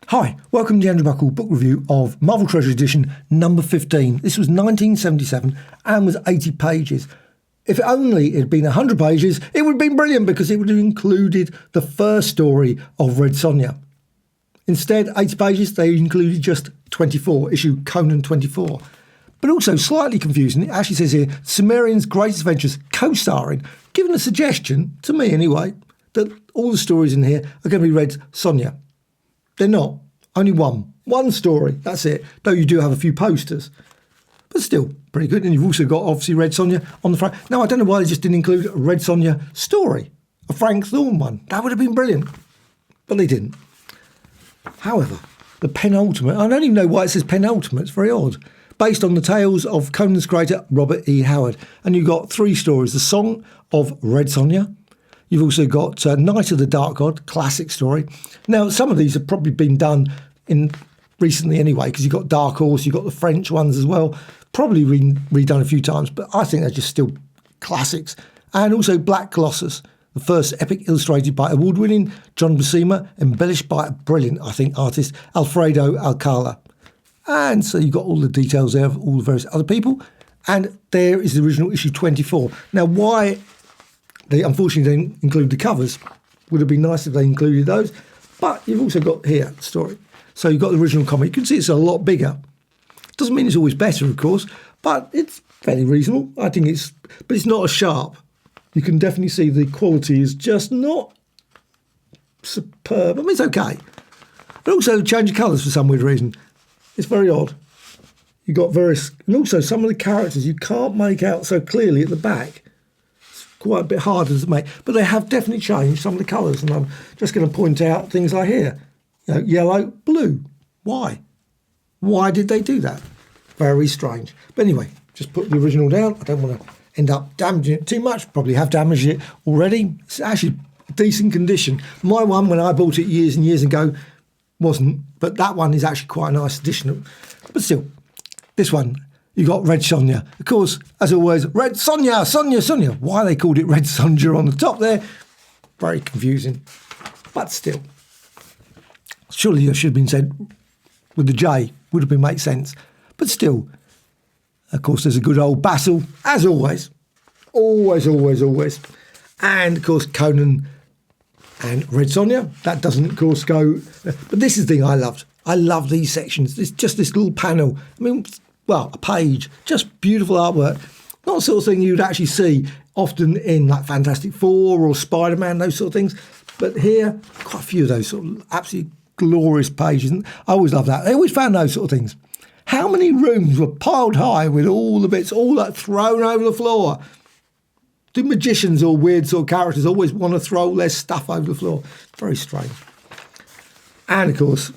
Hi, welcome to the Andrew Buckle book review of Marvel Treasury Edition number 15. This was 1977 and was 80 pages. If only it had been 100 pages, it would have been brilliant because it would have included the first story of Red Sonja. Instead, 80 pages, they included just 24, issue Conan 24. But also slightly confusing, it actually says here, Sumerian's Greatest Adventures co-starring, giving a suggestion, to me anyway, that all the stories in here are going to be Red Sonja. They're not. Only one story. That's it. Though you do have a few posters. But still, pretty good. And you've also got, obviously, Red Sonja on the front. Now, I don't know why they just didn't include a Red Sonja story. A Frank Thorne one. That would have been brilliant. But they didn't. However, the penultimate, I don't even know why it says penultimate. It's very odd. Based on the tales of Conan's creator, Robert E. Howard. And you've got three stories. The Song of Red Sonja. You've also got Night of the Dark God, classic story. Now, some of these have probably been done in recently anyway, because you've got Dark Horse, you've got the French ones as well, probably redone a few times, but I think they're just still classics. And also Black Colossus, the first epic illustrated by award-winning John Buscema, embellished by a brilliant, I think, artist, Alfredo Alcala. And so you've got all the details there of all the various other people. And there is the original issue 24. Now, why they unfortunately didn't include the covers. Would have been nice if they included those. But you've also got here the story. So you've got the original comic. You can see it's a lot bigger. Doesn't mean it's always better, of course, but it's fairly reasonable. I think but it's not as sharp. You can definitely see the quality is just not superb. I mean, it's okay. But also change of colours for some weird reason. It's very odd. You've got various, and also some of the characters you can't make out so clearly at the back. Quite a bit harder to make, but they have definitely changed some of the colours, and I'm just going to point out things like here, yellow, blue. Why did they do that? Very strange. But anyway, just put the original down. I don't want to end up damaging it too much. Probably have damaged it already. It's actually decent condition. My one, when I bought it years and years ago, wasn't, but that one is actually quite a nice addition. But still, this one, you got Red Sonja. Of course, as always, Red Sonja, Sonja. Why they called it Red Sonja on the top there, very confusing. But still, surely it should have been said with the J, would have been make sense. But still, of course, there's a good old battle, as always. Always. And, of course, Conan and Red Sonja. That doesn't, of course, go... But this is the thing I loved. I love these sections. It's just this little panel. I mean... Well, a page, just beautiful artwork. Not the sort of thing you'd actually see often in like Fantastic Four or Spider-Man, those sort of things. But here, quite a few of those sort of absolutely glorious pages. And I always love that. I always found those sort of things. How many rooms were piled high with all the bits, all that thrown over the floor? Do magicians or weird sort of characters always want to throw all their stuff over the floor? Very strange. And, of course...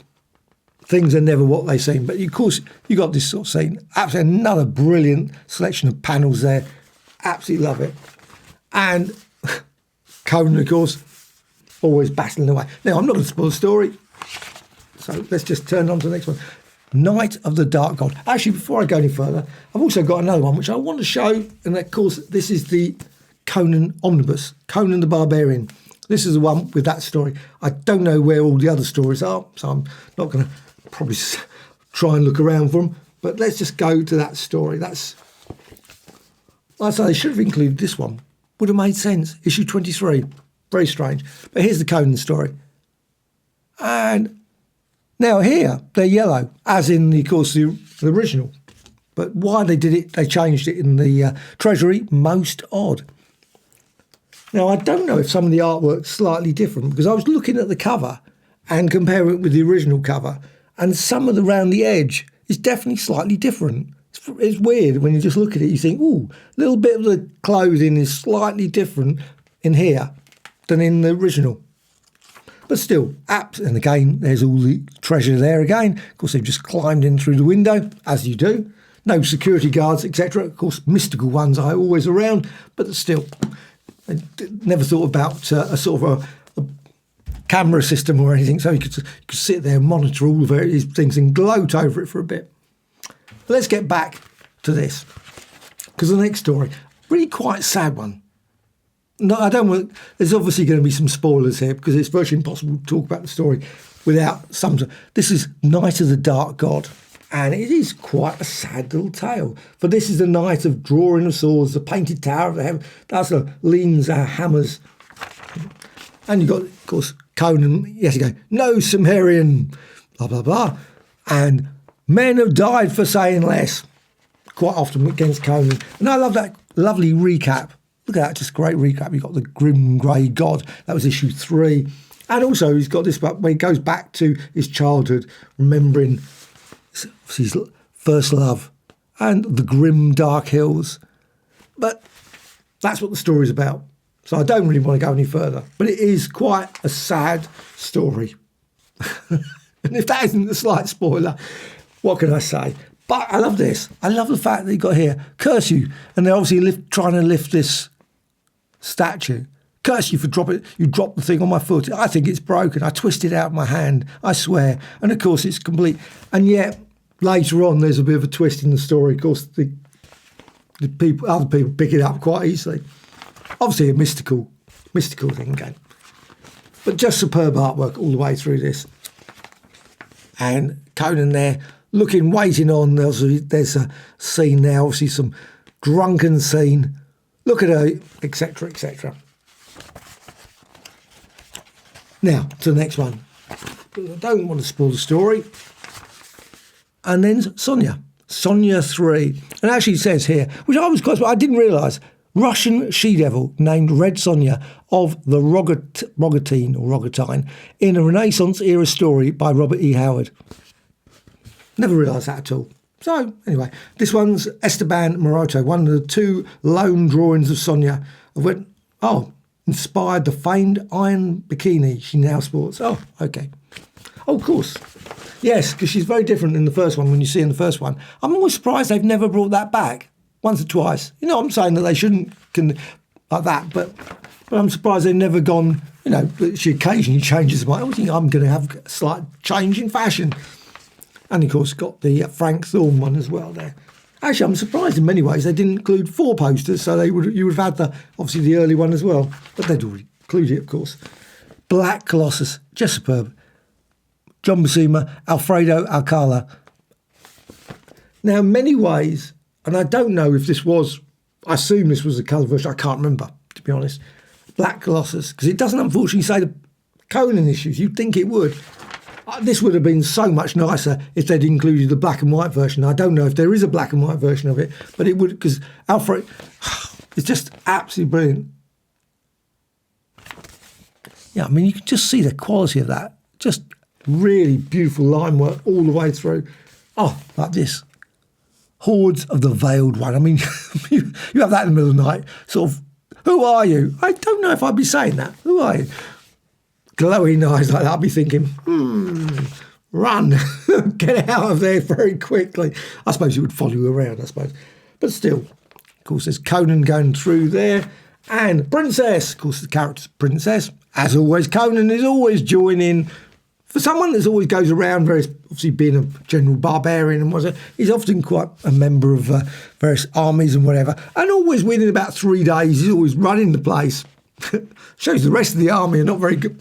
things are never what they seem. But, of course, you got this sort of scene. Absolutely another brilliant selection of panels there. Absolutely love it. And Conan, of course, always battling away. Now, I'm not going to spoil the story. So let's just turn on to the next one. Night of the Dark God. Actually, before I go any further, I've also got another one which I want to show. And, of course, this is the Conan Omnibus. Conan the Barbarian. This is the one with that story. I don't know where all the other stories are, so I'm not going to probably try and look around for them. But let's just go to that story. That's, like I say, they should have included this one. Would have made sense. Issue 23. Very strange. But here's the Conan story. And now here, they're yellow, as in, of course, the original. But why they did it, they changed it in the Treasury, most odd. Now, I don't know if some of the artwork's slightly different, because I was looking at the cover and comparing it with the original cover, and some of the round the edge is definitely slightly different. It's weird when you just look at it, you think, ooh, a little bit of the clothing is slightly different in here than in the original. But still, and again, there's all the treasure there again. Of course, they've just climbed in through the window, as you do. No security guards, etc. Of course, mystical ones are always around, but still... I never thought about a sort of a camera system or anything, so you could sit there and monitor all the various things and gloat over it for a bit. But let's get back to this, because the next story, really quite sad one. No, I don't want. There's obviously going to be some spoilers here because it's virtually impossible to talk about the story without some. This is Night of the Dark God, and it is quite a sad little tale. For this is the night of drawing of swords, the painted tower of the heaven. That's the leans our hammers. And you've got, of course, Conan. Yes, you go, no Cimmerian, blah, blah, blah. And men have died for saying less. Quite often against Conan. And I love that lovely recap. Look at that, just great recap. You've got the grim grey god. That was issue 3. And also he's got this where he goes back to his childhood, remembering his first love and the grim dark hills. But that's what the story's about. So I don't really want to go any further. But it is quite a sad story. And if that isn't a slight spoiler, what can I say? But I love this. I love the fact that you got here, curse you. And they're obviously trying to lift this statue. Curse you for dropping it. You dropped the thing on my foot. I think it's broken. I twisted out my hand. I swear. And of course it's complete. And yet later on there's a bit of a twist in the story. Of course the other people pick it up quite easily. Obviously a mystical thing again. But just superb artwork all the way through this. And Conan there looking, waiting on. There's a scene there, obviously some drunken scene. Look at her, etc., etc. Now, to the next one. I don't want to spoil the story. And then Sonja. Sonja 3. And actually it says here, which I was quite, I didn't realise, Russian she-devil named Red Sonja of the Rogatine in a Renaissance-era story by Robert E. Howard. Never realised that at all. So, anyway, this one's Esteban Maroto, one of the 2 lone drawings of Sonja. I went, inspired the famed iron bikini she now sports. Oh, okay. Oh, of course. Yes, because she's very different in the first one when you see in the first one. I'm always surprised they've never brought that back. Once or twice. You know, I'm saying that they shouldn't like that, but I'm surprised they've never gone, she occasionally changes my mind. I think I'm going to have a slight change in fashion. And, of course, got the Frank Thorne one as well there. Actually, I'm surprised in many ways they didn't include 4 posters, so you would have had obviously the early one as well. But they'd already included it, of course. Black Colossus, just superb. John Buscema, Alfredo Alcala. Now, in many ways, and I don't know if this was, I assume this was the colour version, I can't remember, to be honest. Black Colossus, because it doesn't unfortunately say the Conan issues. You'd think it would. This would have been so much nicer if they'd included the black and white version. I don't know if there is a black and white version of it, but it would, because Alfred, it's just absolutely brilliant. Yeah, I mean, you can just see the quality of that. Just really beautiful line work all the way through. Oh, like this. Hordes of the Veiled One. I mean, you have that in the middle of the night. Sort of, who are you? I don't know if I'd be saying that. Who are you? Glowing eyes like that. I'd be thinking, run. Get out of there very quickly. I suppose it would follow you around, I suppose. But still, of course, there's Conan going through there. And Princess. Of course, the character's Princess. As always, Conan is always joining. For someone that always goes around, obviously being a general barbarian and he's often quite a member of various armies and whatever, and always within about 3 days, he's always running the place. Shows the rest of the army are not very good.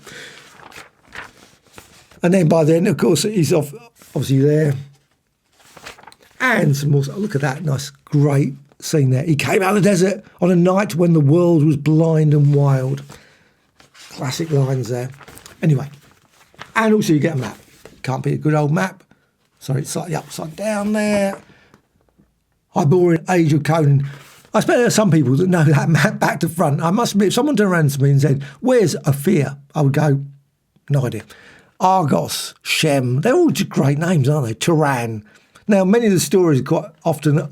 And then by then, of course, he's obviously there. And some more, look at that nice, great scene there. He came out of the desert on a night when the world was blind and wild. Classic lines there. Anyway. And also you get a map. Can't be a good old map. Sorry, it's slightly upside down there. Hyborian Age of Conan. I expect there are some people that know that map back to front. I must admit, if someone turned around to me and said, where's Ophir? I would go, no idea. Argos, Shem, they're all just great names, aren't they? Turan. Now, many of the stories quite often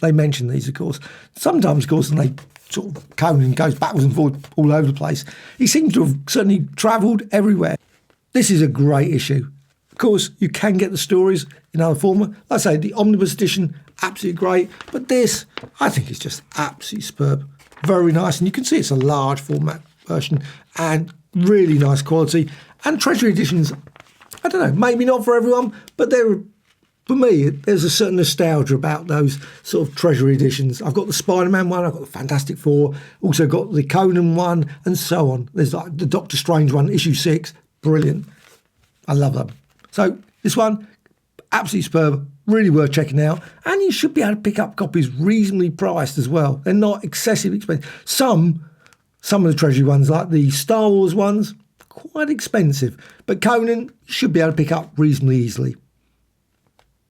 they mention these, of course. Sometimes, of course, and they sort of, Conan goes backwards and forwards all over the place. He seems to have certainly travelled everywhere. This is a great issue. Of course, you can get the stories in other format. Like I say, the omnibus edition, absolutely great. But this, I think, is just absolutely superb. Very nice. And you can see it's a large format version and really nice quality. And Treasury editions, I don't know, maybe not for everyone, but for me, there's a certain nostalgia about those sort of Treasury editions. I've got the Spider-Man one, I've got the Fantastic Four, also got the Conan one, and so on. There's like the Doctor Strange one, issue 6. Brilliant. I love them. So this one, absolutely superb, really worth checking out. And you should be able to pick up copies reasonably priced as well. They're not excessively expensive. Some of the Treasury ones, like the Star Wars ones, quite expensive. But Conan, you should be able to pick up reasonably easily.